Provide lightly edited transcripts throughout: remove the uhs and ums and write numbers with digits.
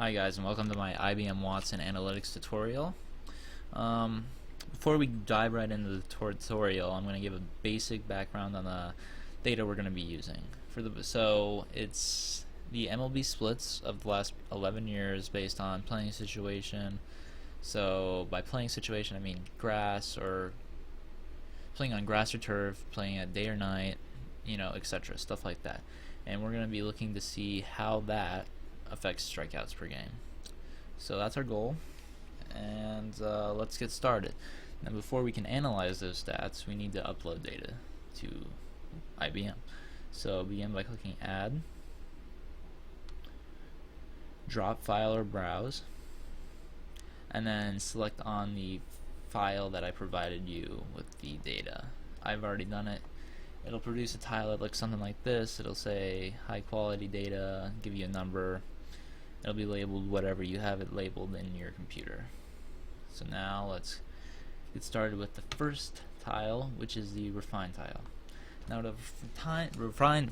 Hi guys, and welcome to my IBM Watson Analytics tutorial. Before we dive right into the tutorial, I'm going to give a basic background on the data we're going to be using. So it's the MLB splits of the last 11 years based on playing situation. So by playing situation, I mean grass, or playing on grass or turf, playing at day or night, etc. Stuff like that. And we're going to be looking to see how that affects strikeouts per game. So that's our goal, and let's get started. Now before we can analyze those stats, we need to upload data to IBM. So begin by clicking Add, Drop File or Browse, and then select on the file that I provided you with the data. I've already done it. It'll produce a tile that looks something like this. It'll say high quality data, give you a number. It'll be labeled whatever you have it labeled in your computer. So now let's get started with the first tile, which is the refine tile. Now the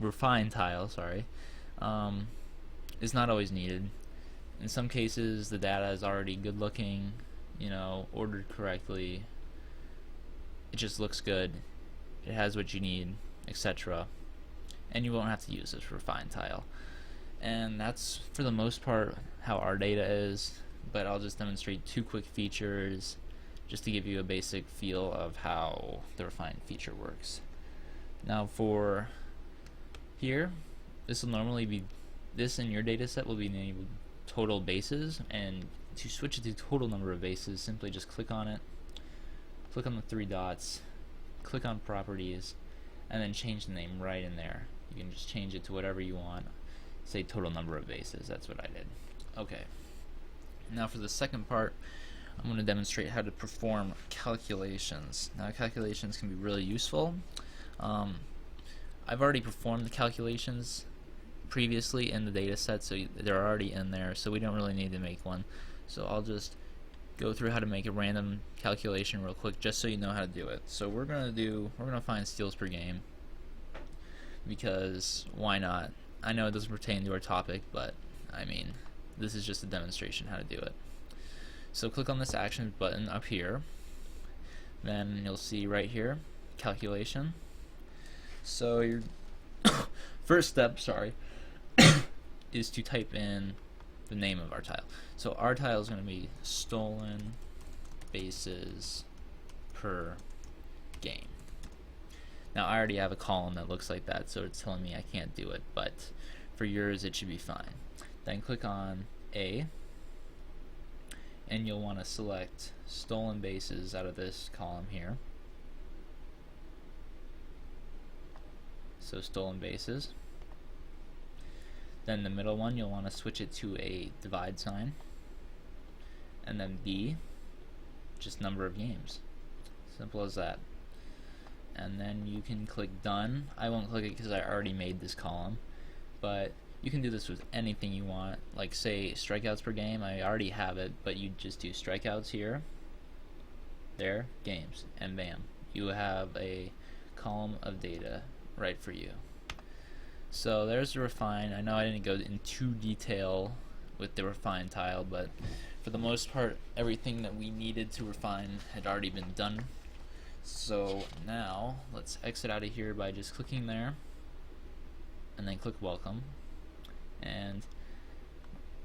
refine tile, is not always needed. In some cases, the data is already good looking, ordered correctly. It just looks good. It has what you need, etc. And you won't have to use this refine tile. And that's for the most part how our data is, but I'll just demonstrate two quick features just to give you a basic feel of how the refine feature works. Now for here, this will normally be, this in your data set will be enabled total bases, and to switch it to total number of bases, simply just click on it, click on the three dots, click on properties, and then change the name right in there. You can just change it to whatever you want. Say total number of bases. That's what I did. Okay. Now for the second part, I'm going to demonstrate how to perform calculations. Now calculations can be really useful. I've already performed the calculations previously in the data set, so they're already in there, so we don't really need to make one. So I'll just go through how to make a random calculation real quick, just so you know how to do it. So we're gonna find steals per game, because why not? I know it doesn't pertain to our topic, but I mean, this is just a demonstration how to do it. So click on this actions button up here, then you'll see right here calculation. So your first step, is to type in the name of our tile. So our tile is going to be stolen bases per game. Now I already have a column that looks like that, so it's telling me I can't do it, but for yours it should be fine. Then click on A, and you'll want to select stolen bases out of this column here. So stolen bases. Then the middle one, you'll want to switch it to a divide sign. And then B, just number of games. Simple as that. And then you can click done. I won't click it because I already made this column, but you can do this with anything you want. Like say strikeouts per game, I already have it, but you just do strikeouts here, there, games, and bam, you have a column of data right for you. So there's the refine. I know I didn't go into detail with the refine tile, but for the most part everything that we needed to refine had already been done. So now let's exit out of here by just clicking there and then click welcome, and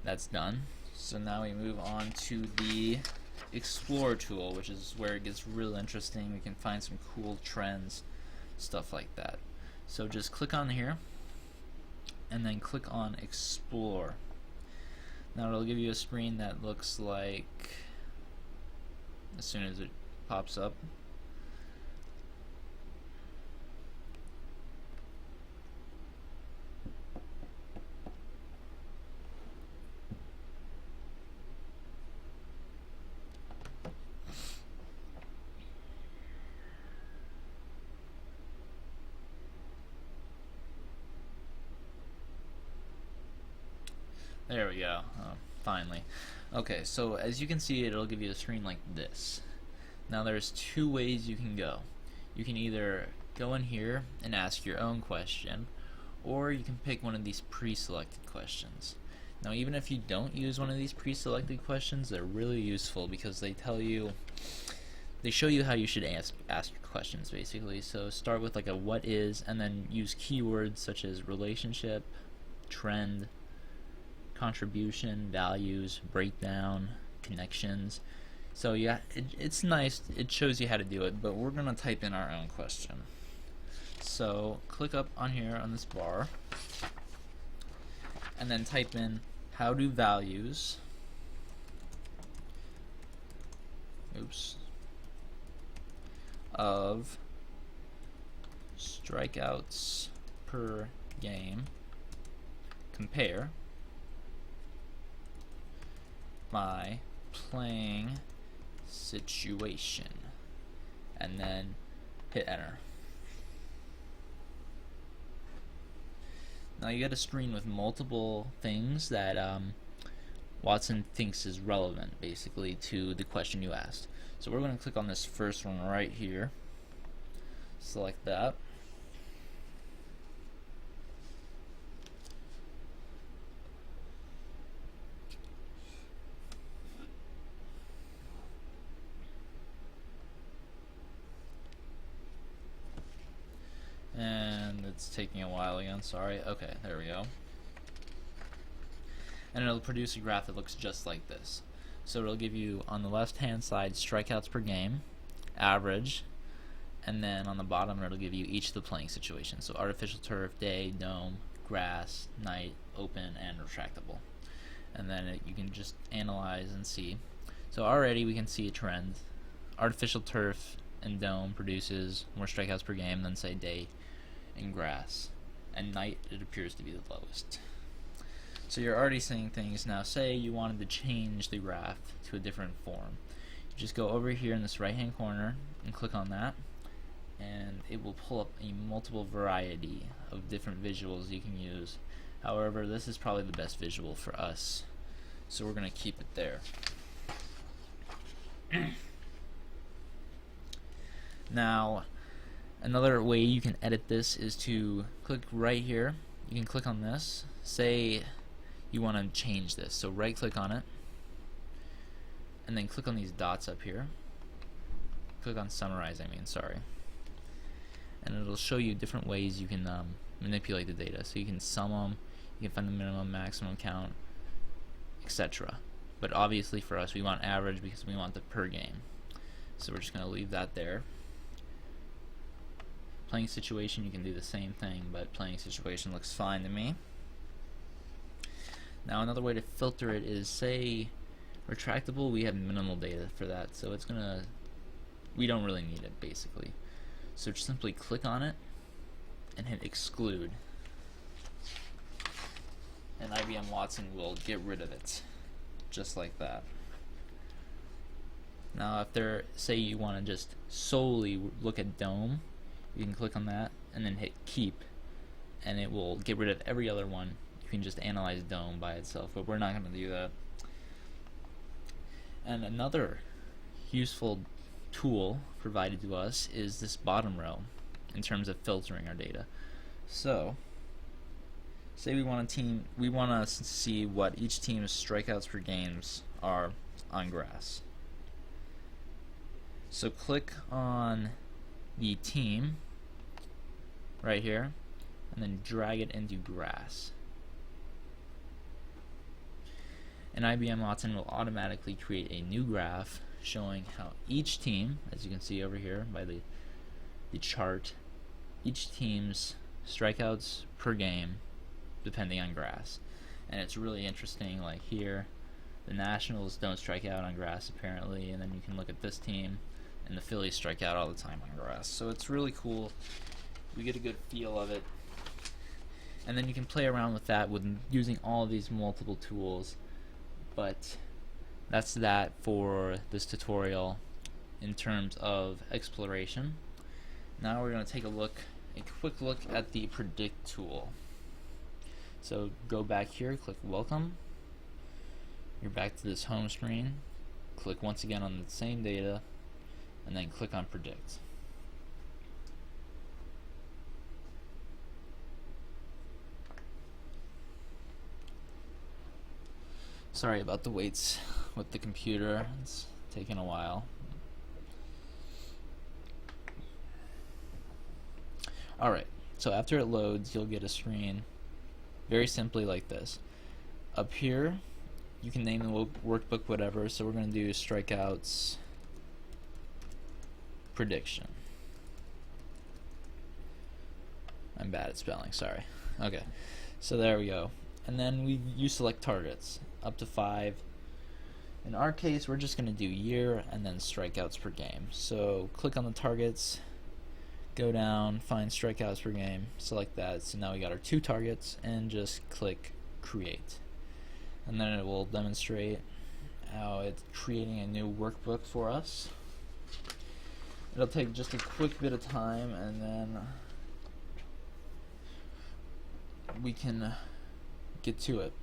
that's done. So now we move on to the explore tool, which is where it gets real interesting. We can find some cool trends, stuff like that. So just click on here and then click on explore. Now it'll give you a screen that looks like, as soon as it pops up, there we go. Finally. Okay, so as you can see, it'll give you a screen like this. Now there's two ways you can go. You can either go in here and ask your own question, or you can pick one of these pre-selected questions. Now, even if you don't use one of these pre-selected questions, they're really useful because they show you how you should ask questions, basically. So start with like a what is, and then use keywords such as relationship, trend, contribution, values, breakdown, connections. So yeah, it's nice. It shows you how to do it, but we're gonna type in our own question. So click up on here on this bar, and then type in how do values of strikeouts per game compare my playing situation, and then hit enter. Now you get a screen with multiple things that Watson thinks is relevant, basically, to the question you asked. So we're going to click on this first one right here. Select that. And it's taking a while again, sorry. Okay, there we go. And it'll produce a graph that looks just like this. So it'll give you, on the left hand side, strikeouts per game, average, and then on the bottom it'll give you each of the playing situations. So artificial turf, day, dome, grass, night, open, and retractable. And then you can just analyze and see. So already we can see a trend. Artificial turf and dome produces more strikeouts per game than, say, day and grass. And night, it appears to be the lowest. So you're already seeing things. Now say you wanted to change the graph to a different form. You just go over here in this right hand corner and click on that, and it will pull up a multiple variety of different visuals you can use. However, this is probably the best visual for us, so we're going to keep it there. Now, another way you can edit this is to click right here. You can click on this. Say you want to change this. So right click on it, and then click on these dots up here. Click on summarize, sorry. And it'll show you different ways you can manipulate the data. So you can sum them, you can find the minimum, maximum count, etc. But obviously for us, we want average because we want the per game. So we're just going to leave that there. Playing situation, you can do the same thing, but playing situation looks fine to me. Now another way to filter it is, say retractable, we have minimal data for that, so we don't really need it, basically. So just simply click on it and hit exclude, and IBM Watson will get rid of it, just like that. Now if say you want to just solely look at dome, you can click on that and then hit keep, and it will get rid of every other one. You can just analyze dome by itself, but we're not going to do that. And another useful tool provided to us is this bottom row in terms of filtering our data. So say we want to see what each team's strikeouts per games are on grass. So click on the team right here and then drag it into grass. And IBM Watson will automatically create a new graph showing how each team, as you can see over here by the chart, each team's strikeouts per game depending on grass. And it's really interesting, like here the Nationals don't strike out on grass apparently, and then you can look at this team and the Phillies strike out all the time on grass. So it's really cool. We get a good feel of it. And then you can play around with that with using all of these multiple tools. But that's that for this tutorial in terms of exploration. Now we're going to take a quick look at the predict tool. So go back here, click welcome. You're back to this home screen. Click once again on the same data, and then click on predict. Sorry about the waits with the computer. It's taking a while. Alright, so after it loads, you'll get a screen very simply like this. Up here, you can name the workbook whatever, so we're going to do strikeouts prediction. I'm bad at spelling, sorry. Okay, so there we go. And then you select targets, up to 5. In our case, we're just going to do year and then strikeouts per game. So click on the targets, go down, find strikeouts per game, select that. So now we got our 2 targets, and just click create. And then it will demonstrate how it's creating a new workbook for us. It'll take just a quick bit of time, and then we can get to it.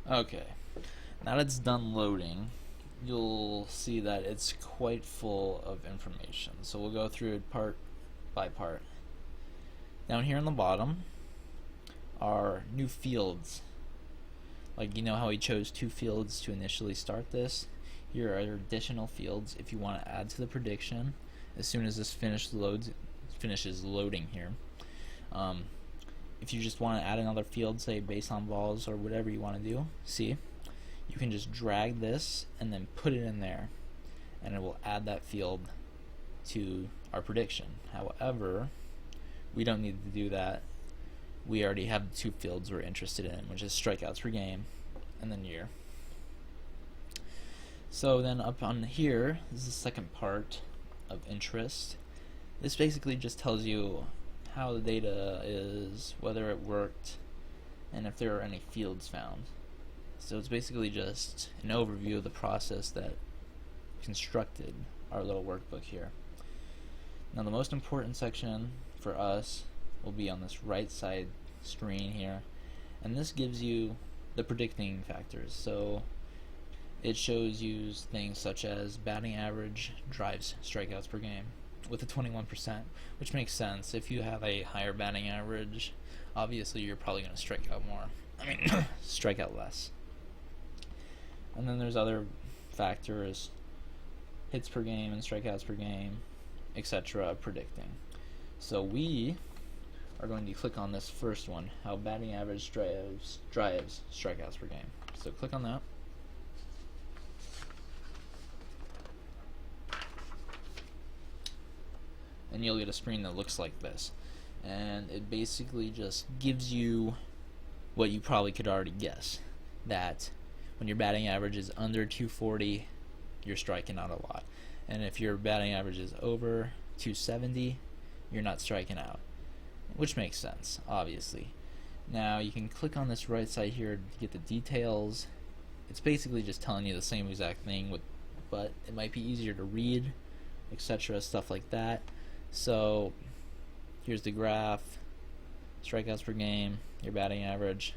Okay, now that it's done loading, you'll see that it's quite full of information. So we'll go through it part by part. Down here on the bottom are new fields. Like, you know how we chose 2 fields to initially start this? Here are additional fields if you want to add to the prediction as soon as this finishes loading here. If you just want to add another field, say based on balls or whatever you want to do, see, you can just drag this and then put it in there, and it will add that field to our prediction. However, we don't need to do that. We already have the 2 fields we're interested in, which is strikeouts per game and then year. So then up on here is the second part of interest. This basically just tells you how the data is, whether it worked, and if there are any fields found. So it's basically just an overview of the process that constructed our little workbook here. Now the most important section for us will be on this right side screen here, and this gives you the predicting factors. So it shows you things such as batting average, drives, strikeouts per game, with a 21%, which makes sense. If you have a higher batting average, obviously you're probably going to strike out more. Strike out less. And then there's other factors, hits per game and strikeouts per game, etc., predicting. So we are going to click on this first one, how batting average drives strikeouts per game. So click on that. And you'll get a screen that looks like this, and it basically just gives you what you probably could already guess, that when your batting average is under 240, you're striking out a lot, and if your batting average is over 270, you're not striking out, which makes sense, obviously. Now you can click on this right side here to get the details. It's basically just telling you the same exact thing, but it might be easier to read, etc., stuff like that. So here's the graph, strikeouts per game, your batting average,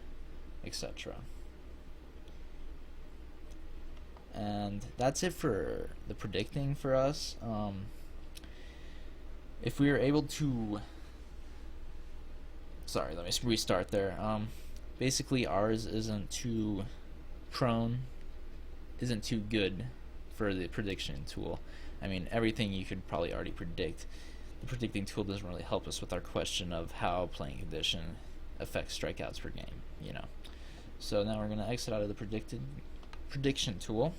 etc. And that's it for the predicting for us. If we are able to, sorry, let me restart there. Basically ours isn't too good for the prediction tool. I mean, everything you could probably already predict. The predicting tool doesn't really help us with our question of how playing condition affects strikeouts per game, you know. So now we're going to exit out of the prediction tool,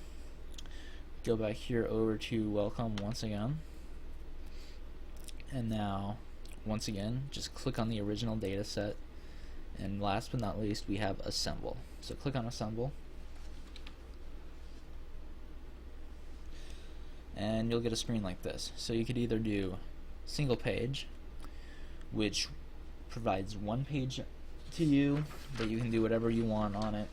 go back here over to welcome once again, and now once again just click on the original data set, and last but not least we have assemble. So click on assemble, and you'll get a screen like this. So you could either do single page, which provides one page to you, but you can do whatever you want on it,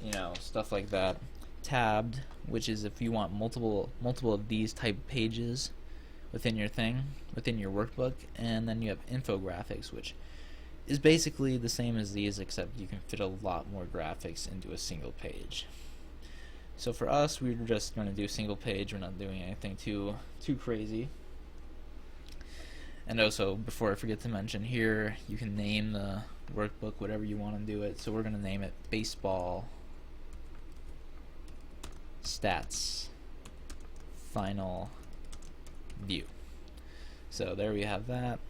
you know, stuff like that. Tabbed, which is if you want multiple of these type pages within your thing, within your workbook. And then you have infographics, which is basically the same as these, except you can fit a lot more graphics into a single page. So for us, we're just going to do single page. We're not doing anything too crazy. And also, before I forget to mention, here you can name the workbook whatever you want to do it. So we're going to name it Baseball Stats Final View. So there we have that.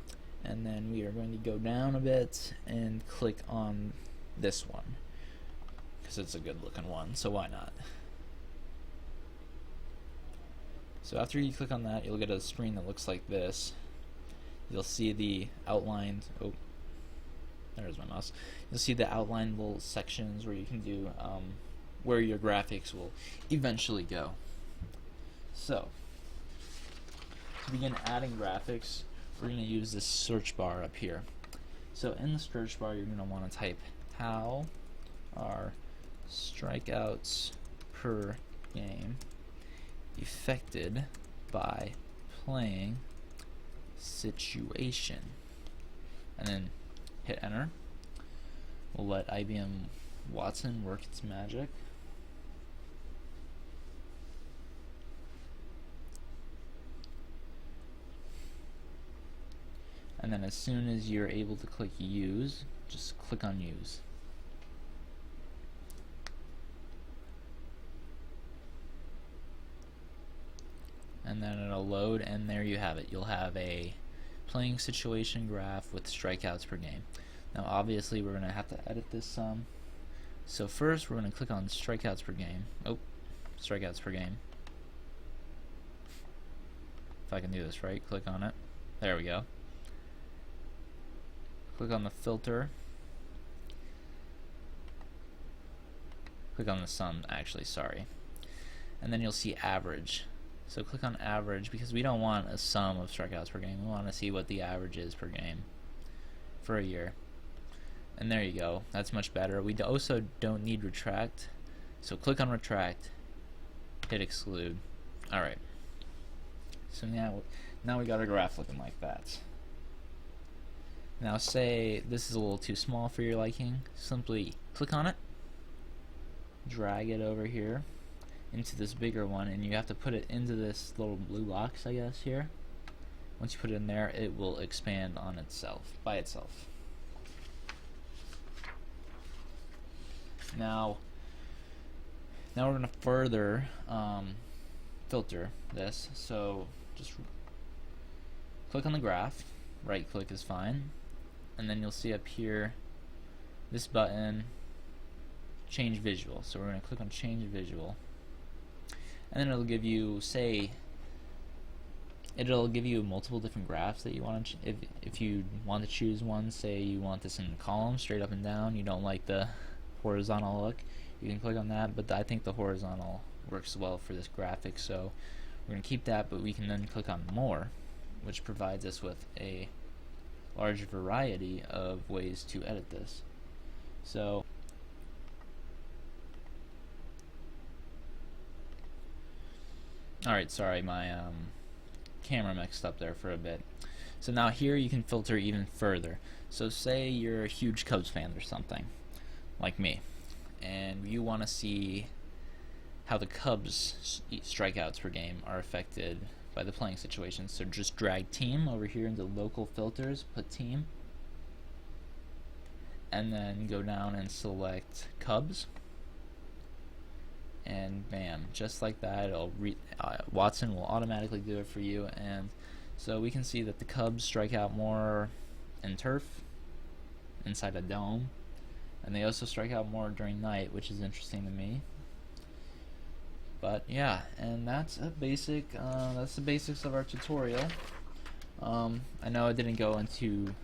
And then we are going to go down a bit and click on this one, because it's a good looking one, so why not? So after you click on that, you'll get a screen that looks like this. You'll see the outlined, oh, there's my mouse. You'll see the outlined little sections where you can do where your graphics will eventually go. So to begin adding graphics, we're going to use this search bar up here. So in the search bar, you're going to want to type how are strikeouts per game affected by playing situation, and then hit enter. We'll let IBM Watson work its magic. And then as soon as you're able to click use, just click on use. And then it'll load, and there you have it. You'll have a playing situation graph with strikeouts per game. Now obviously we're going to have to edit this some. So first we're going to click on strikeouts per game. Oh, strikeouts per game. If I can do this right, click on it. There we go. Click on the filter. Click on the sum, actually, sorry. And then you'll see average. So click on average, because we don't want a sum of strikeouts per game. We want to see what the average is per game for a year. And there you go. That's much better. We also don't need retract. So click on retract, hit exclude. Alright. So now we got our graph looking like that. Now say this is a little too small for your liking. Simply click on it, drag it over here into this bigger one, and you have to put it into this little blue box, I guess, here. Once you put it in there, it will expand on itself, by itself. Now we're going to further filter this. So just click on the graph, right click is fine, and then you'll see up here this button, change visual. So we're going to click on change visual, and then it'll give you, it'll give you multiple different graphs that you want to if you want to choose one. Say you want this in columns, straight up and down, you don't like the horizontal look, you can click on that, but I think the horizontal works well for this graphic, so we're going to keep that. But we can then click on more, which provides us with a large variety of ways to edit this. So alright, sorry, my camera mixed up there for a bit. So now here you can filter even further. So say you're a huge Cubs fan or something, like me, and you want to see how the Cubs strikeouts per game are affected by the playing situation. So just drag team over here into local filters, put team, and then go down and select Cubs, and bam, just like that, it'll Watson will automatically do it for you. And so we can see that the Cubs strike out more in turf, inside a dome, and they also strike out more during night, which is interesting to me. But yeah, and that's a basic. That's the basics of our tutorial. I know I didn't go into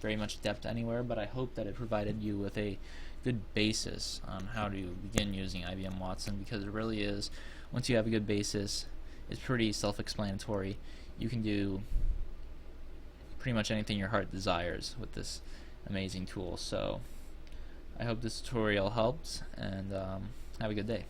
very much depth anywhere, but I hope that it provided you with a good basis on how to begin using IBM Watson, because it really is, once you have a good basis, it's pretty self-explanatory. You can do pretty much anything your heart desires with this amazing tool. So I hope this tutorial helped, and have a good day.